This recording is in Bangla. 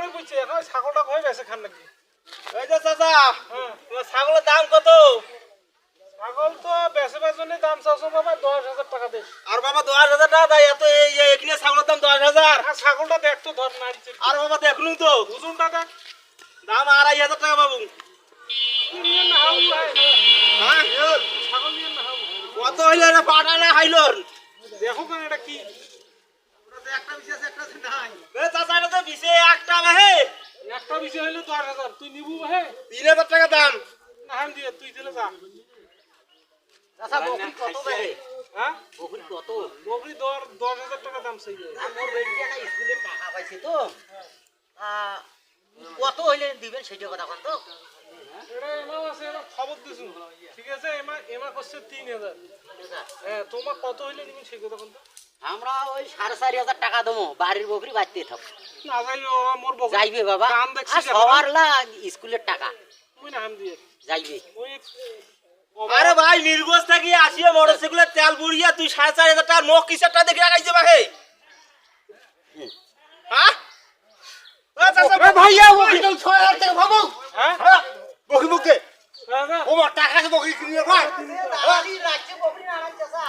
করে কইছে এখন ছাগলটা হয়ে গেছে খান নাকি এই যে চাচা হ্যাঁ তোমার ছাগলের দাম কত? ছাগল তো বেচবার জন্য দাম চাচ্ছ বাবা 10,000 টাকা দে আর বাবা 10,000 টাকা দেয় এত এখানে ছাগলের দাম 10,000। আর ছাগলটা দেখ তো ধর নাড়িছে আর বাবা দেখলুম তো ওজনটা দেখ দাম 2,500 টাকা বাবু। নিয়ে না হাউ হ্যাঁ ছাগল নিয়ে না হাউ কত হইলো এটা পাটা না হাইলোর? দেখো কেন এটা কি একটা বিশেষ একটা নাই এ চাচা এটা তো বিশে একটা হে একটা বিষয় হইলো 10,000 তুই নিবু হে 3,000 টাকা দাম। না আমি দিয়ে তুই দিলে যা চাচা বকরি কত দেয়? হ্যাঁ বকরি কত? বকরি 10,000 টাকা দাম চাই আমার বেটিটা না স্কুলে টাকা পাইছে তো কত হইলে দিবেন সেটা কথা কোন তো? এটা এমাও আছে এমা খবর দিছু ঠিক আছে এমা করছে 3,000 হ্যাঁ তোমার কত হইলে নিবেন সেই কথা কোন তো আমরা ওই 4,500 টাকা দেবো বাড়ির বকরি বাঁচতে থাক না যাইবে বাবা মোর বকরি যাইবে বাবা কাম দেখছি আর সবার লা স্কুলের টাকা মুই না আম দিয়ে যাইবে। মুই আরে ভাই নির্গোস থাকি আসিয়ে মোটরসাইকেলের তেল বুড়িয়া তুই 4,500 টাকা নখ কিসেরটা দেখে রাখাইছে ভাই? হ্যাঁ ও চাচা ভাইয়া বকরি তো 6,000 টাকা ভাবো। হ্যাঁ হ্যাঁ বকরি মুখে দাদা ও টাকা আছে বকরি কিনে ভাই। রাখছে বকরি না চাচা